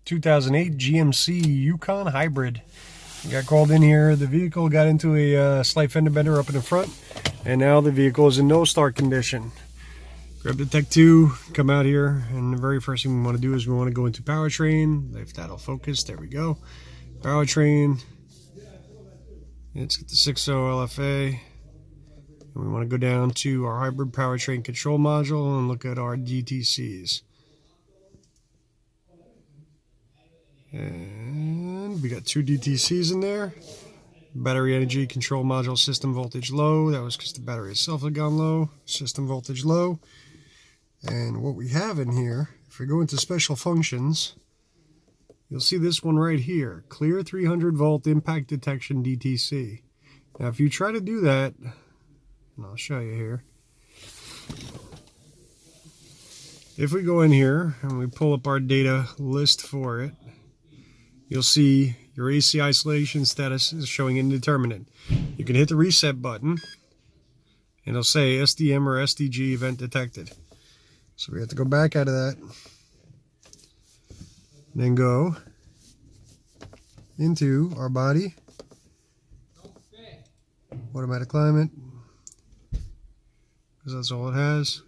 2008 GMC Yukon Hybrid. Got called in here. The vehicle got into a slight fender bender up in the front, and now the vehicle is in no start condition. Grab the Tech 2, come out here, and the very first thing we want to do is we want to go into powertrain. If that'll focus, there we go. Powertrain. Let's get the 6.0 LFA. And we want to go down to our hybrid powertrain control module and look at our DTCs. And we got 2 DTCs in there. Battery energy control module system voltage low. That was because the battery itself had gone low. System voltage low. And what we have in here, if we go into special functions, you'll see this one right here. Clear 300 volt impact detection DTC. Now if you try to do that, and I'll show you here. If we go in here and we pull up our data list for it, you'll see your AC isolation status is showing indeterminate. You can hit the reset button and it'll say SDM or SDG event detected. So we have to go back out of that, then go into our body, automatic climate, because that's all it has.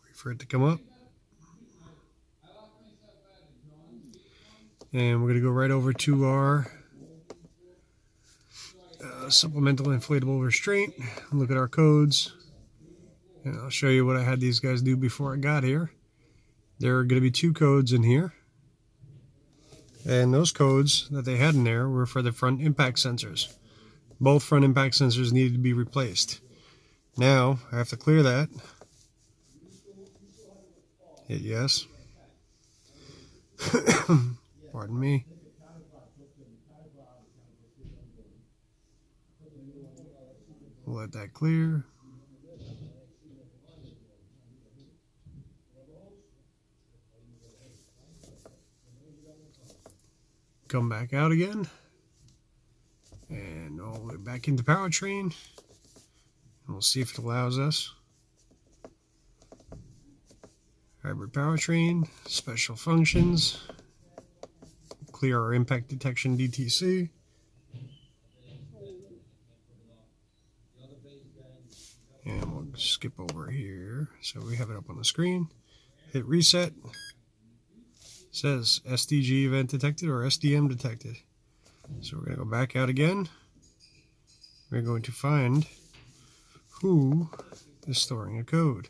Wait for it to come up. And we're going to go right over to our supplemental inflatable restraint. Look at our codes. And I'll show you what I had these guys do before I got here. There are going to be 2 codes in here. And those codes that they had in there were for the front impact sensors. Both front impact sensors needed to be replaced. Now, I have to clear that. Hit yes. Pardon me. We'll let that clear. Come back out again. And all the way back into powertrain. And we'll see if it allows us. Hybrid powertrain, special functions. Clear our impact detection DTC. And we'll skip over here so we have it up on the screen. Hit reset. It says SDG event detected or SDM detected. So we're going to go back out again. We're going to find who is storing a code.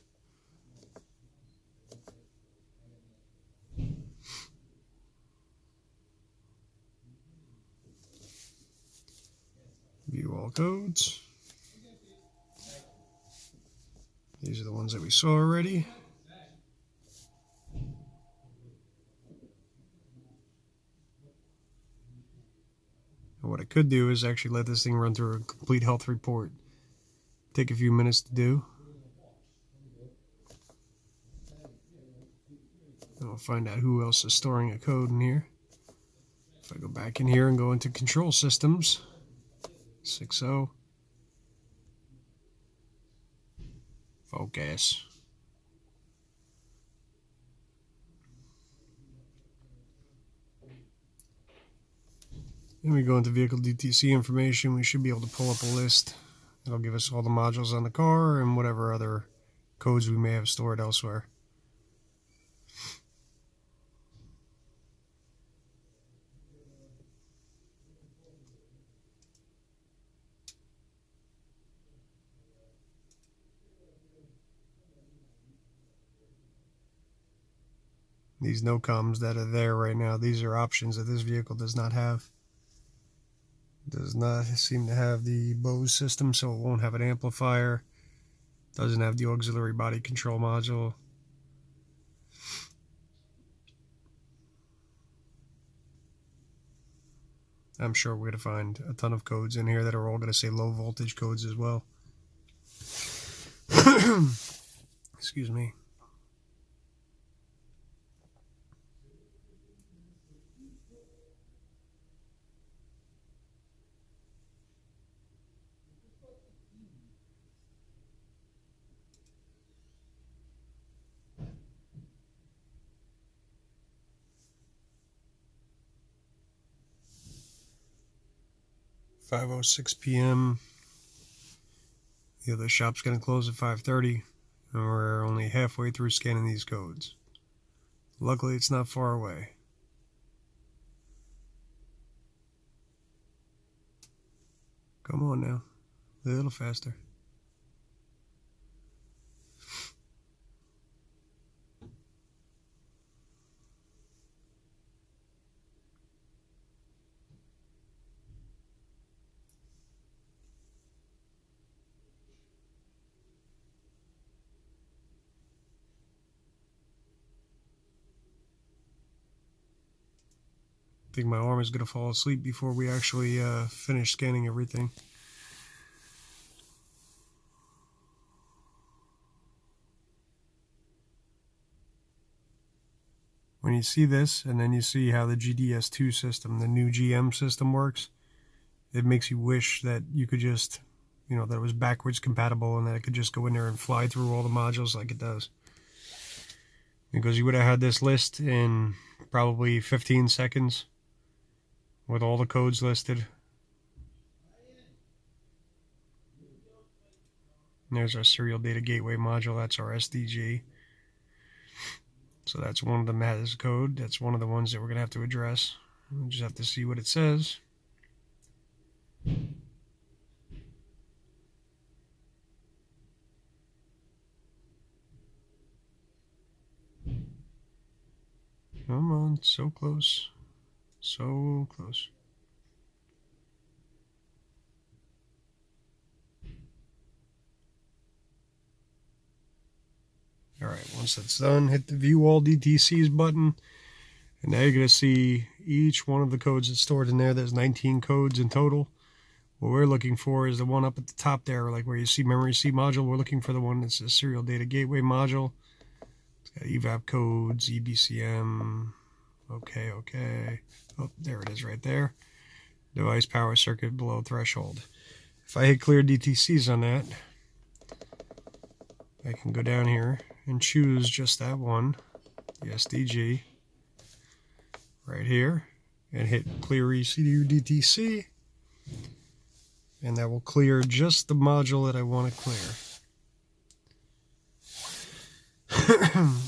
View all codes. These are the ones that we saw already. And what I could do is actually let this thing run through a complete health report. Take a few minutes to do. And we'll find out who else is storing a code in here. If I go back in here and go into control systems, 6.0. Focus. Then we go into vehicle DTC information. We should be able to pull up a list. It'll give us all the modules on the car and whatever other codes we may have stored elsewhere. These no-coms that are there right now, these are options that this vehicle does not have. Does not seem to have the Bose system, so it won't have an amplifier. Doesn't have the auxiliary body control module. I'm sure we're going to find a ton of codes in here that are all going to say low voltage codes as well. Excuse me. 5:06 p.m. The other shop's going to close at 5:30, and we're only halfway through scanning these codes. Luckily, it's not far away. Come on now, a little faster. I think my arm is going to fall asleep before we actually finish scanning everything. When you see this, and then you see how the GDS2 system, the new GM system works, it makes you wish that you could just, that it was backwards compatible and that it could just go in there and fly through all the modules like it does. Because you would have had this list in probably 15 seconds with all the codes listed. And there's our serial data gateway module. That's our SDG. So that's one of them that has code. That's one of the ones that we're going to have to address. We just have to see what it says. Come on, so close. So close. Alright, once that's done, hit the View All DTCs button. And now you're going to see each one of the codes that's stored in there. There's 19 codes in total. What we're looking for is the one up at the top there, like where you see Memory C module. We're looking for the one that's a Serial Data Gateway module. It's got evap codes, EBCM. Okay. Oh, there it is right there. Device power circuit below threshold. If I hit clear DTCs on that, I can go down here and choose just that one, the SDG, right here, and hit clear ECU DTC, and that will clear just the module that I want to clear.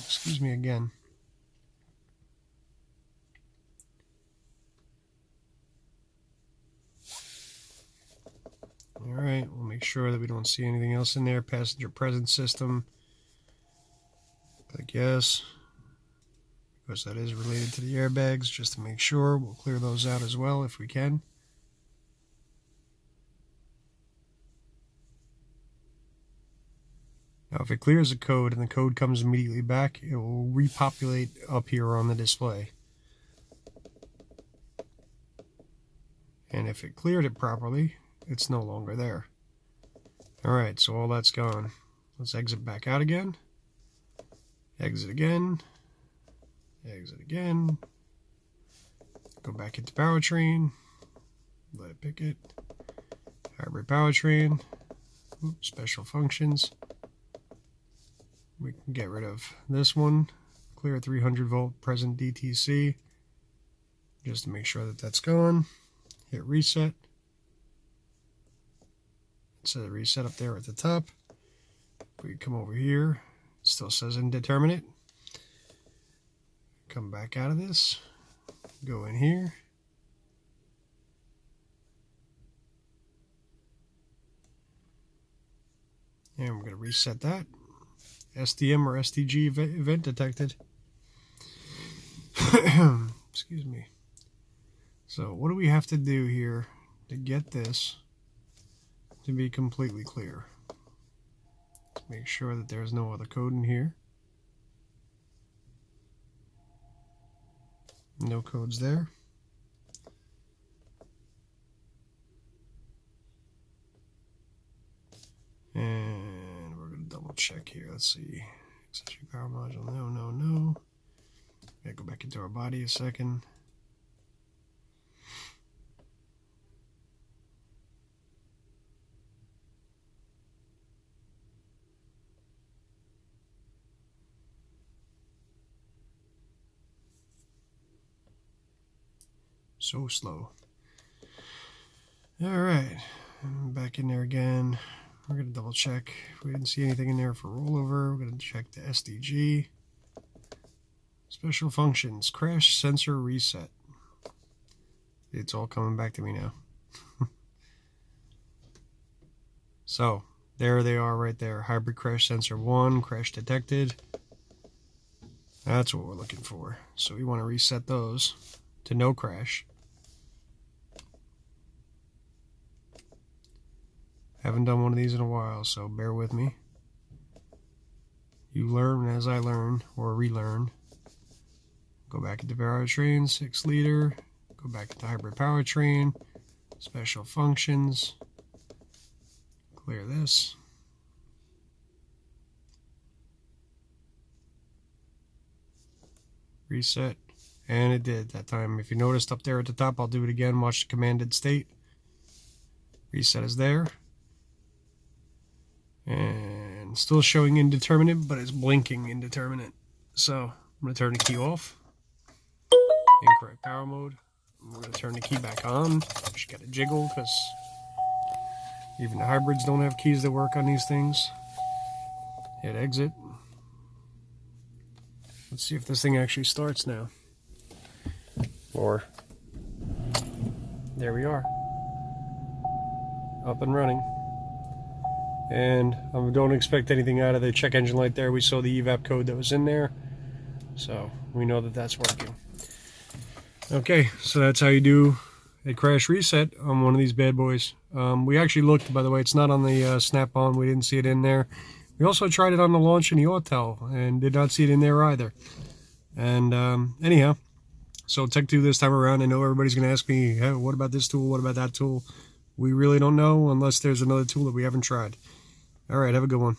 Excuse me again. Alright, we'll make sure that we don't see anything else in there. Passenger presence system. Click yes. Because that is related to the airbags, just to make sure. We'll clear those out as well if we can. Now if it clears a code and the code comes immediately back, it will repopulate up here on the display. And if it cleared it properly, it's no longer there. Alright, so all that's gone. Let's exit back out again. Exit again. Exit again. Go back into powertrain. Let it pick it. Hybrid powertrain. Oops, special functions. We can get rid of this one. Clear 300 volt present DTC. Just to make sure that that's gone. Hit reset. It says reset up there at the top. If we come over here, it still says indeterminate. Come back out of this. Go in here. And we're going to reset that. SDM or SDG event detected. Excuse me. So what do we have to do here to get this to be completely clear? Let's make sure that there's no other code in here. No codes there. And we're going to double check here. Let's see. Accessory power module. No. Gotta go back into our body a second. So slow. Alright, back in there again. We're going to double check. If we didn't see anything in there for rollover, we're going to check the SDG. Special functions, crash sensor reset. It's all coming back to me now. So, there they are right there. Hybrid crash sensor 1, crash detected. That's what we're looking for. So we want to reset those to no crash. Haven't done one of these in a while, so bear with me. You learn as I learn, or relearn. Go back into powertrain, 6 liter. Go back into hybrid powertrain. Special functions. Clear this. Reset. And it did that time. If you noticed up there at the top, I'll do it again. Watch the commanded state. Reset is there. And still showing indeterminate, but it's blinking indeterminate. So I'm going to turn the key off. Incorrect power mode. We're going to turn the key back on. Just got to jiggle because even the hybrids don't have keys that work on these things. Hit exit. Let's see if this thing actually starts now. Or, there we are. Up and running. And I don't expect anything out of the check engine light there. We saw the evap code that was in there. So, we know that that's working. Okay, so that's how you do a crash reset on one of these bad boys. We actually looked, by the way, it's not on the snap-on. We didn't see it in there. We also tried it on the launch in the Autel and did not see it in there either. And anyhow, so Tech 2 this time around, I know everybody's going to ask me, hey, what about this tool? What about that tool? We really don't know unless there's another tool that we haven't tried. All right, have a good one.